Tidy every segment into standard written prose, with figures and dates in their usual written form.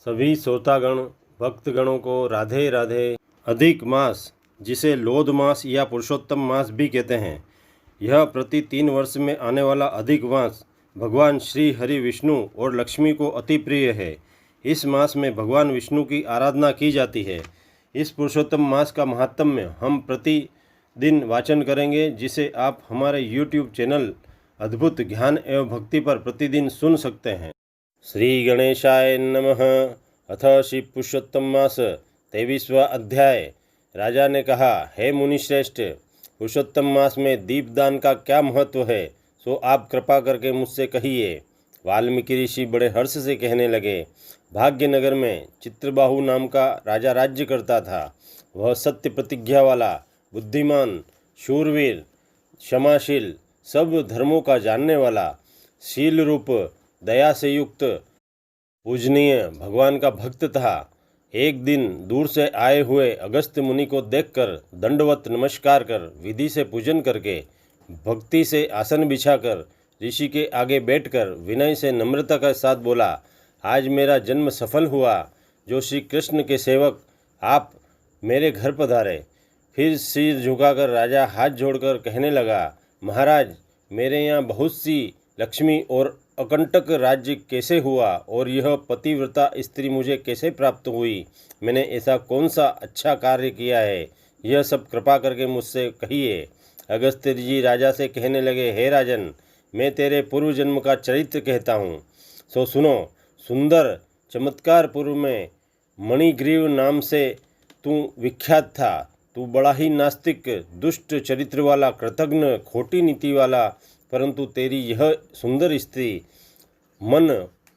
सभी श्रोतागण भक्तगणों को राधे राधे। अधिक मास, जिसे लोध मास या पुरुषोत्तम मास भी कहते हैं, यह प्रति 3 वर्ष में आने वाला अधिक मास भगवान श्री हरि विष्णु और लक्ष्मी को अति प्रिय है। इस मास में भगवान विष्णु की आराधना की जाती है। इस पुरुषोत्तम मास का महात्म्य हम प्रतिदिन वाचन करेंगे, जिसे आप हमारे YouTube चैनल अद्भुत ज्ञान एवं भक्ति पर प्रतिदिन सुन सकते हैं। श्री गणेशाय नमः। अथ श्री पुरुषोत्तम मास 23वां अध्याय। राजा ने कहा, हे मुनिश्रेष्ठ, पुरुषोत्तम मास में दीपदान का क्या महत्व है, सो आप कृपा करके मुझसे कहिए। वाल्मीकि ऋषि बड़े हर्ष से कहने लगे, भाग्यनगर में चित्रबाहु नाम का राजा राज्य करता था। वह सत्य प्रतिज्ञा वाला, बुद्धिमान, शूरवीर, क्षमाशील, सब धर्मों का जानने वाला, शील रूप, दया से युक्त, पूजनीय, भगवान का भक्त था। एक दिन दूर से आए हुए अगस्त्य मुनि को देखकर दंडवत नमस्कार कर विधि से पूजन करके भक्ति से आसन बिछाकर ऋषि के आगे बैठकर विनय से नम्रता के साथ बोला, आज मेरा जन्म सफल हुआ, जो श्री कृष्ण के सेवक आप मेरे घर पधारे। फिर सिर झुकाकर राजा हाथ जोड़कर कहने लगा, महाराज, मेरे यहाँ बहुत सी लक्ष्मी और अकंटक राज्य कैसे हुआ, और यह पतिव्रता स्त्री मुझे कैसे प्राप्त हुई? मैंने ऐसा कौन सा अच्छा कार्य किया है? यह सब कृपा करके मुझसे कहिए। अगस्त्य जी राजा से कहने लगे, हे राजन, मैं तेरे पूर्व जन्म का चरित्र कहता हूँ, सो सुनो। सुंदर चमत्कार पूर्व में मणिग्रीव नाम से तू विख्यात था। तू बड़ा ही नास्तिक, दुष्ट चरित्र वाला, कृतघ्न, खोटी नीति वाला, परंतु तेरी यह सुंदर स्त्री मन,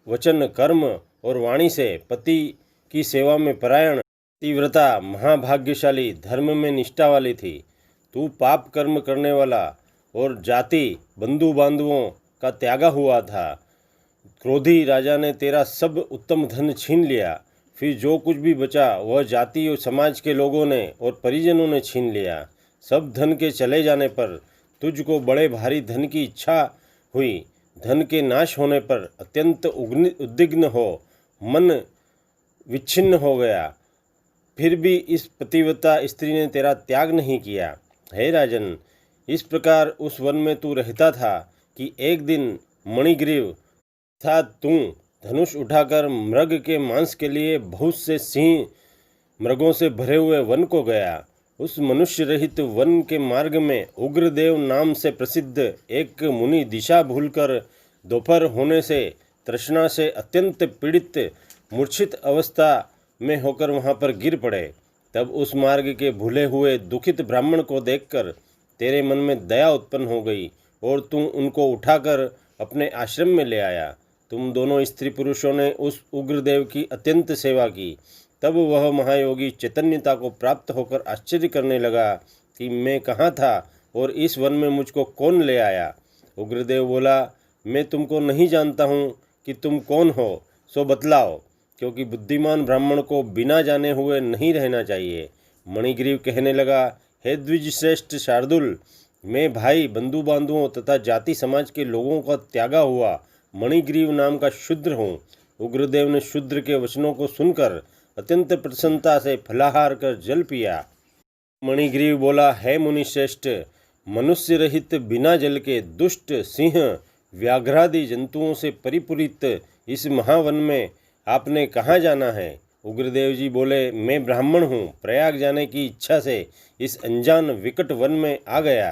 वचन, कर्म और वाणी से पति की सेवा में परायण, पतिव्रता, महाभाग्यशाली, धर्म में निष्ठा वाली थी। तू पाप कर्म करने वाला और जाति, बंधु बांधवों का त्यागा हुआ था। क्रोधी राजा ने तेरा सब उत्तम धन छीन लिया। फिर जो कुछ भी बचा वह जाति और समाज के लोगों ने और परिजनों ने छीन लिया। सब धन के चले जाने पर तुझको बड़े भारी धन की इच्छा हुई। धन के नाश होने पर अत्यंत उद्विग्न हो मन विच्छिन्न हो गया। फिर भी इस पतिव्रता स्त्री ने तेरा त्याग नहीं किया। हे राजन, इस प्रकार उस वन में तू रहता था कि एक दिन मणिग्रीव था तू धनुष उठाकर मृग के मांस के लिए बहुत से सिंह मृगों से भरे हुए वन को गया। उस मनुष्य रहित वन के मार्ग में उग्रदेव नाम से प्रसिद्ध एक मुनि दिशा भूलकर दोपहर होने से तृष्णा से अत्यंत पीड़ित मूर्छित अवस्था में होकर वहां पर गिर पड़े। तब उस मार्ग के भूले हुए दुखित ब्राह्मण को देखकर तेरे मन में दया उत्पन्न हो गई और तुम उनको उठाकर अपने आश्रम में ले आया। तुम दोनों स्त्री पुरुषों ने उस उग्रदेव की अत्यंत सेवा की। तब वह महायोगी चैतन्यता को प्राप्त होकर आश्चर्य करने लगा कि मैं कहाँ था और इस वन में मुझको कौन ले आया। उग्रदेव बोला, मैं तुमको नहीं जानता हूँ कि तुम कौन हो, सो बतलाओ, क्योंकि बुद्धिमान ब्राह्मण को बिना जाने हुए नहीं रहना चाहिए। मणिग्रीव कहने लगा, हे द्विजश्रेष्ठ शार्दुल, मैं भाई, बंधु बांधुओं तथा जाति समाज के लोगों का त्यागा हुआ मणिग्रीव नाम का शूद्र हूँ। उग्रदेव ने शूद्र के वचनों को सुनकर अत्यंत प्रसन्नता से फलाहार कर जल पिया। मणिग्रीव बोला, हे मुनिश्रेष्ठ, मनुष्य रहित बिना जल के दुष्ट सिंह व्याघ्रादि जंतुओं से परिपूरित इस महावन में आपने कहाँ जाना है? उग्रदेव जी बोले, मैं ब्राह्मण हूँ, प्रयाग जाने की इच्छा से इस अनजान विकट वन में आ गया।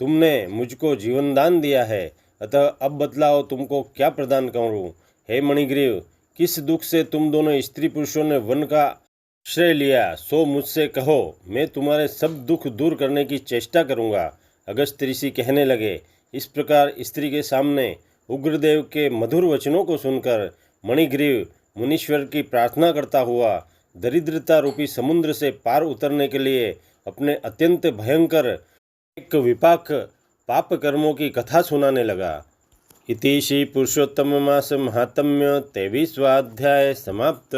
तुमने मुझको जीवनदान दिया है, अतः अब बतलाओ तुमको क्या प्रदान करूँ? हे मणिग्रीव, किस दुख से तुम दोनों स्त्री पुरुषों ने वन का आश्रय लिया, सो मुझसे कहो, मैं तुम्हारे सब दुख दूर करने की चेष्टा करूँगा। अगस्त्य ऋषि कहने लगे। इस प्रकार स्त्री के सामने उग्रदेव के मधुर वचनों को सुनकर मणिग्रीव मुनीश्वर की प्रार्थना करता हुआ दरिद्रता रूपी समुद्र से पार उतरने के लिए अपने अत्यंत भयंकर एक विपाक पाप कर्मों की कथा सुनाने लगा। इति श्री पुरुषोत्तम मास महात्म्य 23वां अध्याय समाप्त।